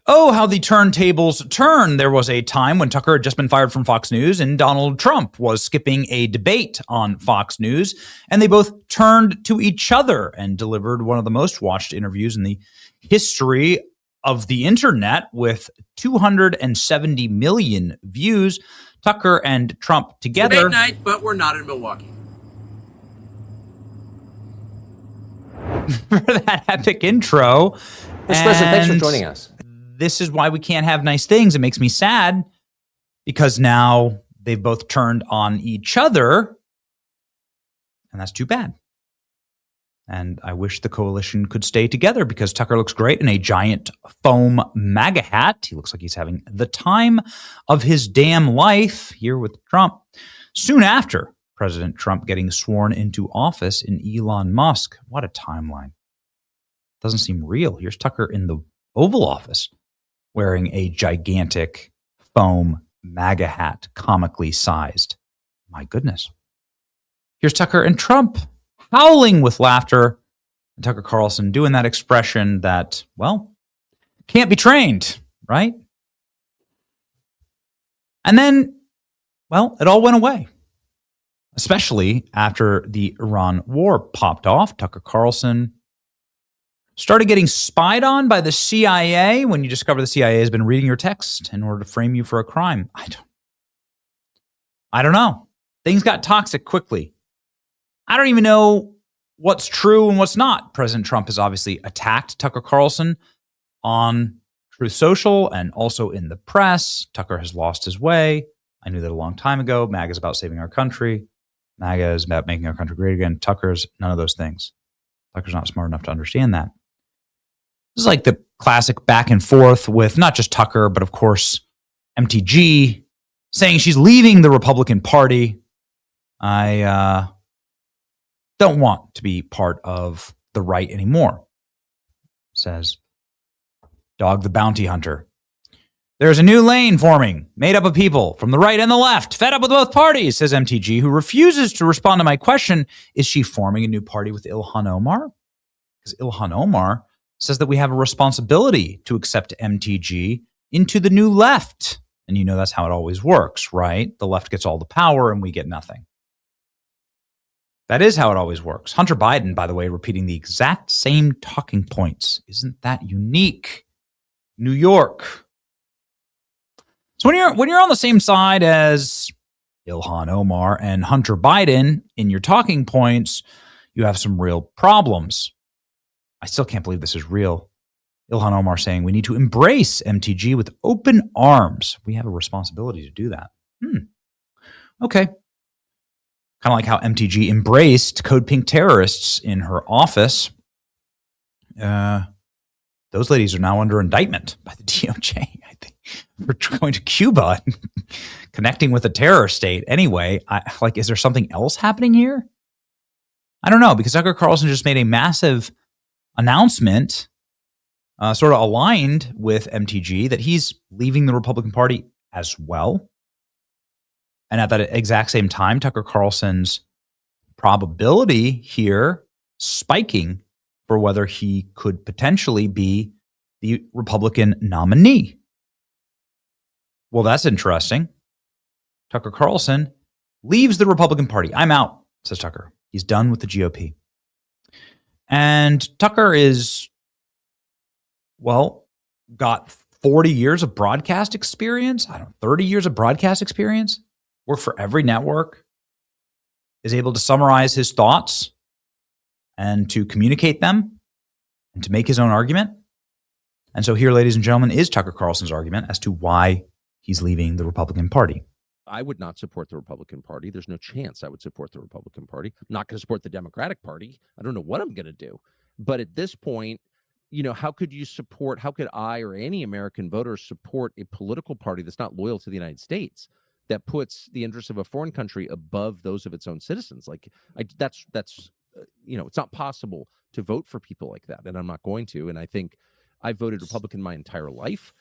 Oh, how the turntables turn. There was a time when Tucker had just been fired from Fox News and Donald Trump was skipping a debate on Fox News, and they both turned to each other and delivered one of the most watched interviews in the history of the internet with 270 million views. Tucker and Trump together. Debate night, but we're not in Milwaukee. For that epic intro. Mr. President, thanks for joining us. This is why we can't have nice things. It makes me sad because now they've both turned on each other, and that's too bad. And I wish the coalition could stay together because Tucker looks great in a giant foam MAGA hat. He looks like he's having the time of his damn life here with Trump. Soon after President Trump getting sworn into office in Elon Musk. What a timeline. Doesn't seem real. Here's Tucker in the Oval Office wearing a gigantic foam MAGA hat, comically sized. My goodness. Here's Tucker and Trump howling with laughter. And Tucker Carlson doing that expression that, well, can't be trained, right? And then, well, it all went away. Especially after the Iran war popped off. Tucker Carlson started getting spied on by the CIA when you discover the CIA has been reading your text in order to frame you for a crime. I don't know. Things got toxic quickly. I don't even know what's true and what's not. President Trump has obviously attacked Tucker Carlson on Truth Social and also in the press. Tucker has lost his way. I knew that a long time ago. MAGA is about saving our country. MAGA is about making our country great again. Tucker's none of those things. Tucker's not smart enough to understand that. This is like the classic back and forth with not just Tucker, but of course, MTG saying she's leaving the Republican Party. I don't want to be part of the right anymore, says Dog the Bounty Hunter. There's a new lane forming, made up of people from the right and the left, fed up with both parties, says MTG, who refuses to respond to my question. Is she forming a new party with Ilhan Omar? Because Ilhan Omar says that we have a responsibility to accept MTG into the new left. And you know that's how it always works, right? The left gets all the power and we get nothing. That is how it always works. Hunter Biden, by the way, repeating the exact same talking points. Isn't that unique? New York. So when you're on the same side as Ilhan Omar and Hunter Biden in your talking points, you have some real problems. I still can't believe this is real. Ilhan Omar saying we need to embrace MTG with open arms. We have a responsibility to do that. Okay. Kind of like how MTG embraced Code Pink terrorists in her office. Those ladies are now under indictment by the DOJ, I think, for going to Cuba and connecting with a terror state. Anyway, is there something else happening here? I don't know, because Tucker Carlson just made a massive announcement, sort of aligned with MTG, that he's leaving the Republican Party as well. And at that exact same time, Tucker Carlson's probability here spiking for whether he could potentially be the Republican nominee. Well, that's interesting. Tucker Carlson leaves the Republican Party. I'm out, says Tucker. He's done with the GOP. And Tucker is, well, got 40 years of broadcast experience. 30 years of broadcast experience. Worked for every network. Is able to summarize his thoughts and to communicate them and to make his own argument. And so here, ladies and gentlemen, is Tucker Carlson's argument as to why he's leaving the Republican Party. I would not support the Republican Party. There's no chance I would support the Republican Party. I'm not going to support the Democratic Party. I don't know what I'm going to do. But at this point, how could I or any American voter support a political party that's not loyal to the United States, that puts the interests of a foreign country above those of its own citizens? That's it's not possible to vote for people like that, and I'm not going to. And I think I voted Republican my entire life.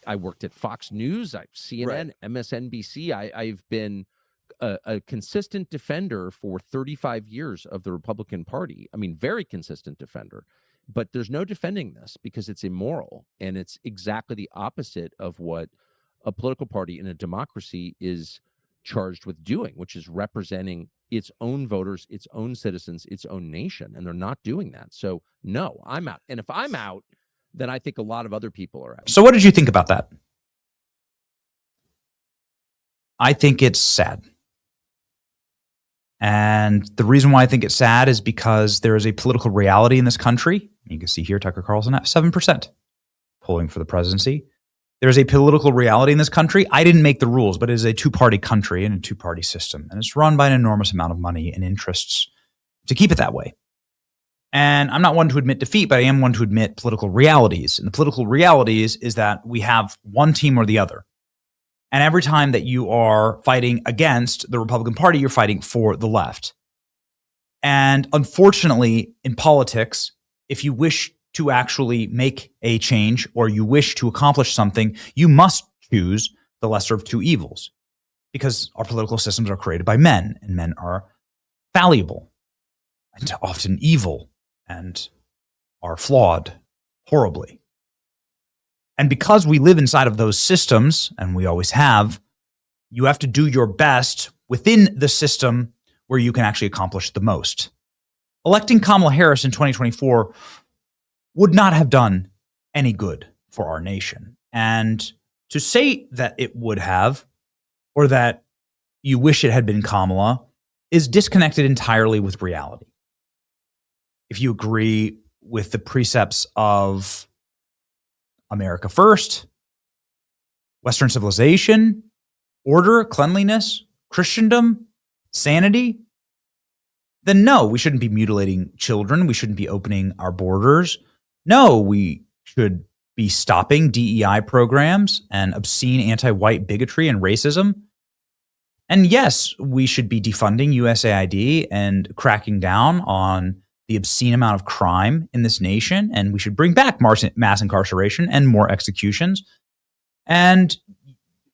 I worked at Fox News, CNN, right. MSNBC. I've been a consistent defender for 35 years of the Republican Party. I mean, very consistent defender. But there's no defending this because it's immoral, and it's exactly the opposite of what a political party in a democracy is charged with doing, which is representing its own voters, its own citizens, its own nation, and they're not doing that. So no, I'm out. And if I'm out, then I think a lot of other people are out. So what did you think about that? I think it's sad. And the reason why I think it's sad is because there is a political reality in this country. You can see here Tucker Carlson at 7% polling for the presidency. There's a political reality in this country. I didn't make the rules, but it is a two-party country and a two-party system. And it's run by an enormous amount of money and interests to keep it that way. And I'm not one to admit defeat, but I am one to admit political realities. And the political realities is that we have one team or the other. And every time that you are fighting against the Republican Party, you're fighting for the left. And unfortunately, in politics, if you wish to actually make a change or you wish to accomplish something, you must choose the lesser of two evils, because our political systems are created by men, and men are fallible and often evil and are flawed horribly. And because we live inside of those systems, and we always have, you have to do your best within the system where you can actually accomplish the most. Electing Kamala Harris in 2024 would not have done any good for our nation. And to say that it would have, or that you wish it had been Kamala, is disconnected entirely with reality. If you agree with the precepts of America first, Western civilization, order, cleanliness, Christendom, sanity, then no, we shouldn't be mutilating children. We shouldn't be opening our borders. No, we should be stopping DEI programs and obscene anti-white bigotry and racism. And yes, we should be defunding USAID and cracking down on the obscene amount of crime in this nation. And we should bring back mass incarceration and more executions. And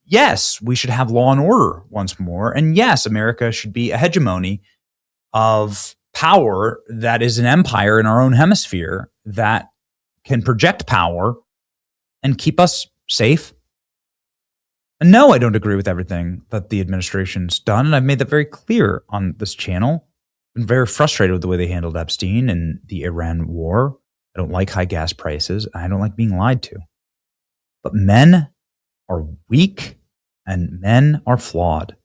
yes, we should have law and order once more. And yes, America should be a hegemony of power that is an empire in our own hemisphere that can project power and keep us safe. And no, I don't agree with everything that the administration's done. And I've made that very clear on this channel. I've been very frustrated with the way they handled Epstein and the Iran war. I don't like high gas prices. I don't like being lied to. But men are weak and men are flawed.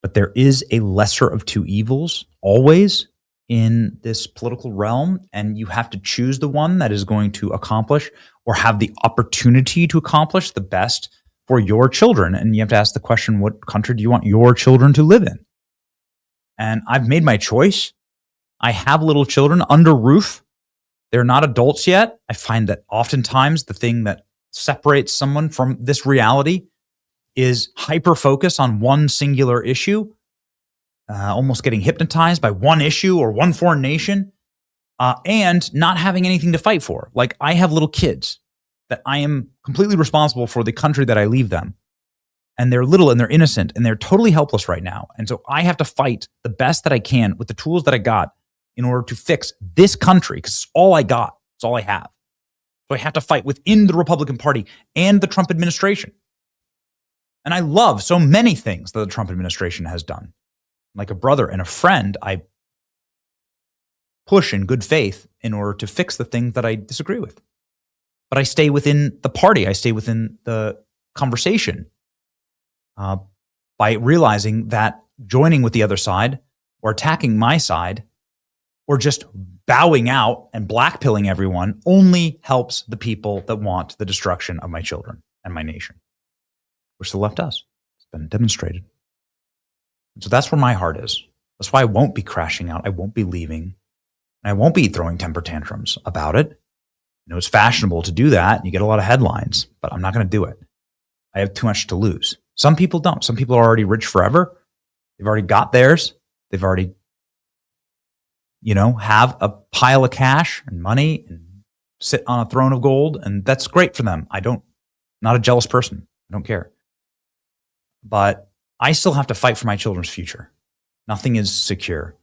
But there is a lesser of two evils always in this political realm, and you have to choose the one that is going to accomplish or have the opportunity to accomplish the best for your children. And you have to ask the question, what country do you want your children to live in? And I've made my choice. I have little children under roof. They're not adults yet. I find that oftentimes the thing that separates someone from this reality is hyper-focus on one singular issue, almost getting hypnotized by one issue or one foreign nation, and not having anything to fight for. Like, I have little kids that I am completely responsible for the country that I leave them. And they're little and they're innocent and they're totally helpless right now. And so I have to fight the best that I can with the tools that I got in order to fix this country, because it's all I got. It's all I have. So I have to fight within the Republican Party and the Trump administration. And I love so many things that the Trump administration has done. Like a brother and a friend, I push in good faith in order to fix the things that I disagree with. But I stay within the party. I stay within the conversation by realizing that joining with the other side or attacking my side or just bowing out and blackpilling everyone only helps the people that want the destruction of my children and my nation, which the left does. It's been demonstrated. And so that's where my heart is. That's why I won't be crashing out. I won't be leaving. And I won't be throwing temper tantrums about it. You know, it's fashionable to do that, and you get a lot of headlines, but I'm not going to do it. I have too much to lose. Some people don't. Some people are already rich forever. They've already got theirs. They've already, have a pile of cash and money and sit on a throne of gold, and that's great for them. Not a jealous person. I don't care. But I still have to fight for my children's future. Nothing is secure.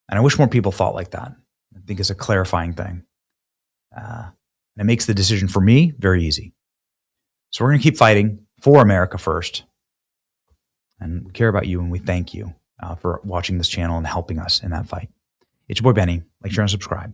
And I wish more people thought like that. I think is a clarifying thing. And it makes the decision for me very easy. So we're going to keep fighting for America first. And we care about you, and we thank you for watching this channel and helping us in that fight. It's your boy Benny. Like, share, and subscribe.